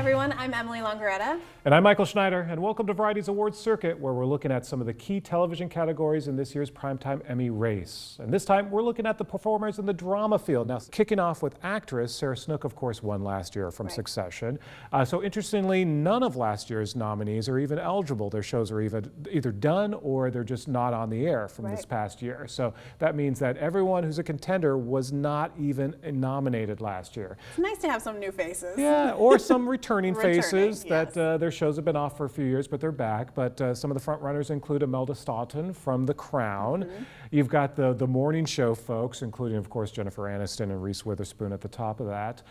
everyone, I'm Emily Longeretta. And I'm Michael Schneider, and welcome to Variety's Awards Circuit, where we're looking at some of the key television categories in this year's Primetime Emmy race. And this time, we're looking at the performers in the drama field. Now, kicking off with actress, Sarah Snook, of course, won last year from Succession. So interestingly, none of last year's nominees are even eligible. Their shows are either done or they're just not on the air from this past year. So that means that everyone who's a contender was not even nominated last year. It's nice to have some new faces. Yeah, or some returning faces that their shows have been off for a few years, but they're back. But some of the front runners include Imelda Staunton from The Crown. You've got the morning show folks, including, of course, Jennifer Aniston and Reese Witherspoon at the top of that.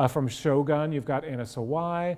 From Shogun, you've got Anna Sawai.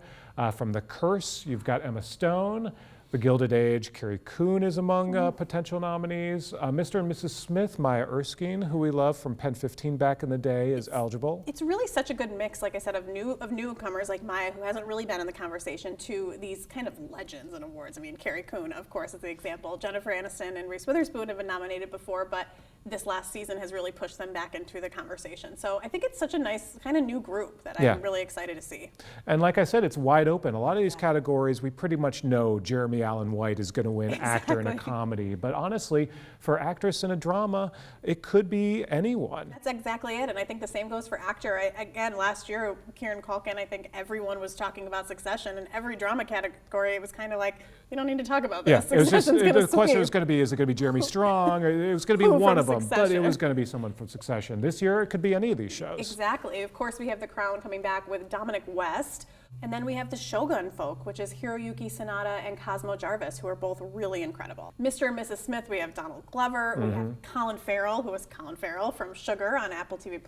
From The Curse, you've got Emma Stone. The Gilded Age, Carrie Coon is among potential nominees. Mr. and Mrs. Smith, Maya Erskine, who we love from Pen 15 back in the day, is eligible. It's really such a good mix, like I said, of newcomers like Maya, who hasn't really been in the conversation, to these kind of legends in awards. I mean, Carrie Coon, of course, is the example. Jennifer Aniston and Reese Witherspoon have been nominated before, but this last season has really pushed them back into the conversation. So I think it's such a nice kind of new group that I'm really excited to see. And like I said, it's wide open. A lot of these categories, we pretty much know Jeremy Allen White is going to win actor in a comedy. But honestly, for actress in a drama, it could be anyone. That's exactly it. And I think the same goes for actor. Again, last year, Kieran Culkin, I think everyone was talking about Succession, and every drama category, it was kind of like, we don't need to talk about this. Yeah, it was just, the question was going to be, is it going to be Jeremy Strong? Or it was going to be one of them, but it was going to be someone from Succession. This year, it could be any of these shows. Exactly. Of course, we have The Crown coming back with Dominic West. And then we have the Shogun folk, which is Hiroyuki Sanada and Cosmo Jarvis, who are both really incredible. Mr. and Mrs. Smith, we have Donald Glover. We have Colin Farrell, who is Colin Farrell from Sugar on Apple TV+.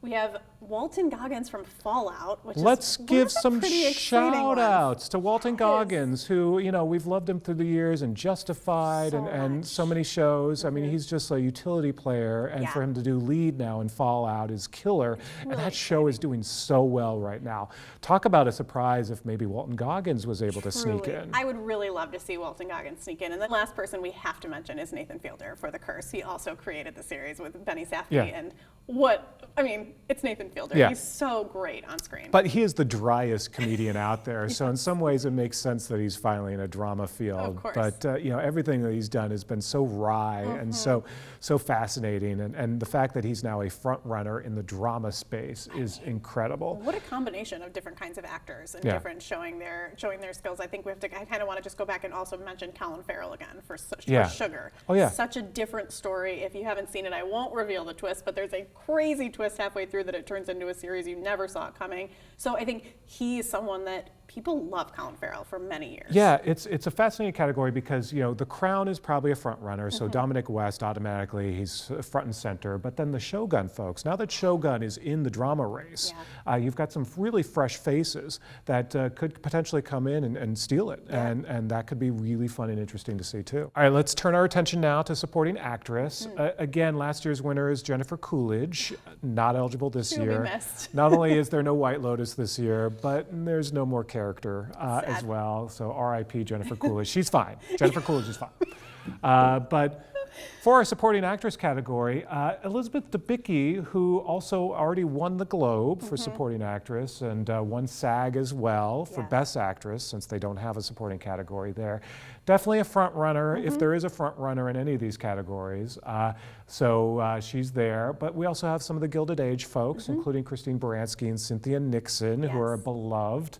We have Walton Goggins from Fallout, which Let's give some shout-outs to Walton Goggins, who, you know, we've loved him through the years and Justified and so many shows. I mean, he's just a utility player, and for him to do lead now in Fallout is killer. Really, and that show is doing so well right now. Talk about a surprise if maybe Walton Goggins was able to sneak in. I would really love to see Walton Goggins sneak in. And the last person we have to mention is Nathan Fielder for The Curse. He also created the series with Benny Safdie. And it's Nathan Fielder. He's so great on screen. But he is the driest comedian out there. So in some ways it makes sense that he's finally in a drama field. Of course. But you know, everything that he's done has been so wry and so fascinating. And the fact that he's now a front runner in the drama space is incredible. What a combination of different kinds of actors and different showing their skills. I think I kind of want to just go back and also mention Colin Farrell again for Sugar. Oh yeah. Such a different story. If you haven't seen it, I won't reveal the twist, but there's a crazy twist halfway through that it turns into a series you never saw it coming. So I think he is someone that people love Colin Farrell for many years. Yeah, it's a fascinating category because, you know, The Crown is probably a front runner, so Dominic West automatically, he's front and center. But then the Shogun folks, now that Shogun is in the drama race, you've got some really fresh faces that could potentially come in and steal it. And that could be really fun and interesting to see too. All right, let's turn our attention now to supporting actress. Again, last year's winner is Jennifer Coolidge, not eligible this year. She'll be missed. Not only is there no White Lotus this year, but there's no more character as well. So R.I.P. Jennifer Coolidge. She's fine. Jennifer Coolidge is fine. But for our supporting actress category, Elizabeth Debicki, who also already won the Globe for supporting actress and won SAG as well for Best Actress, since they don't have a supporting category there. Definitely a front runner, if there is a front runner in any of these categories. So she's there. But we also have some of the Gilded Age folks, including Christine Baranski and Cynthia Nixon, who are beloved.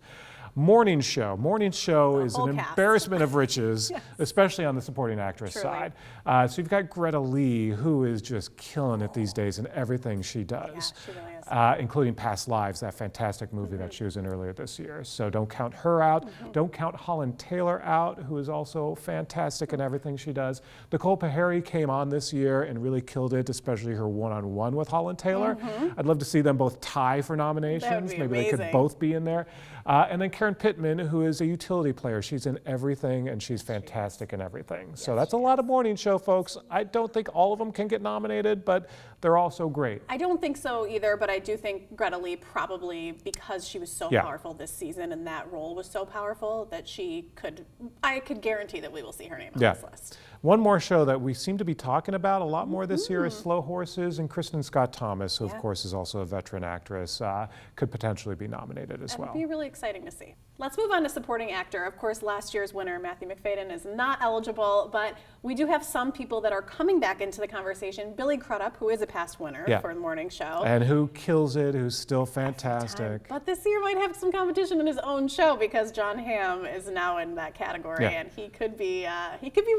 Morning Show. Morning Show is an embarrassment of riches, especially on the supporting actress side. So you've got Greta Lee, who is just killing it these days in everything she does, she really is. including Past Lives, that fantastic movie that she was in earlier this year. So don't count her out. Don't count Holland Taylor out, who is also fantastic in everything she does. Nicole Pahari came on this year and really killed it, especially her one-on-one with Holland Taylor. I'd love to see them both tie for nominations. Maybe they could both be in there. And then Karen Pittman, who is a utility player. She's in everything, and she's fantastic in everything. So that's a lot of morning show folks. I don't think all of them can get nominated, but they're all so great. I don't think so either, but I I do think Greta Lee probably, because she was so Yeah. powerful this season and that role was so powerful, that I could guarantee that we will see her name on Yeah. this list. One more show that we seem to be talking about a lot more this year is Slow Horses, and Kristen Scott Thomas, who of Yeah. course is also a veteran actress, could potentially be nominated as That well. would be really exciting to see. Let's move on to supporting actor. Of course, last year's winner, Matthew McFadyen, is not eligible, but we do have some people that are coming back into the conversation. Billy Crudup, who is a past winner Yeah. for the morning show. And who kills it, who's still fantastic. But this year might have some competition in his own show because John Hamm is now in that category, Yeah. and he could be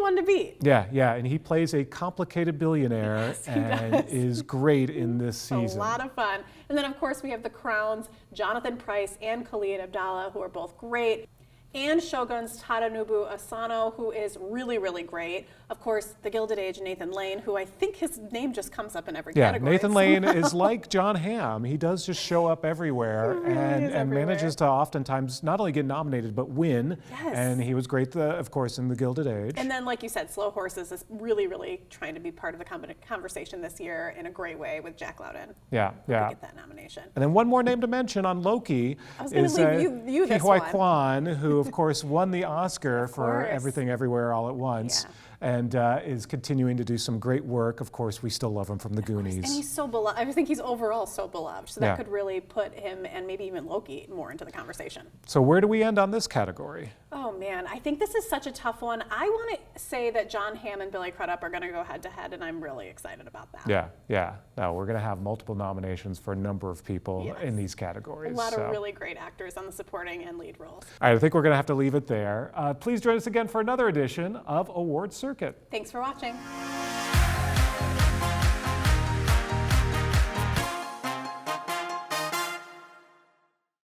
one to beat. Yeah, and he plays a complicated billionaire and is great in this season. A lot of fun. And then, of course, we have the Crowns, Jonathan Pryce and Khalid Abdallah, who are both great. And Shogun's Tadanobu Asano, who is really, really great. Of course, the Gilded Age, Nathan Lane, who I think his name just comes up in every Yeah, category. Nathan Lane is like John Hamm. He does just show up everywhere He really and is everywhere. manages to oftentimes not only get nominated but win. Yes. And he was great, of course, in the Gilded Age. And then, like you said, Slow Horses is really, really trying to be part of the conversation this year in a great way with Jack Lowden. Yeah. To get that nomination. And then one more name to mention on Loki I was gonna is leave you Ke this Huy one. Kwan, who of course won the Oscar for course. Everything Everywhere All at Once, and is continuing to do some great work. Of course, we still love him from The Goonies. And he's so beloved. I think he's overall so beloved. So that Yeah. could really put him and maybe even Loki more into the conversation. So where do we end on this category? Oh man, I think this is such a tough one. I want to say that John Hamm and Billy Crudup are going to go head to head, and I'm really excited about that. Yeah. No, we're going to have multiple nominations for a number of people Yes. in these categories. A lot so. of really great actors on the supporting and lead roles. All right, I think we're going to have to leave it there. Please join us again for another edition of Award Circuit. Thanks for watching.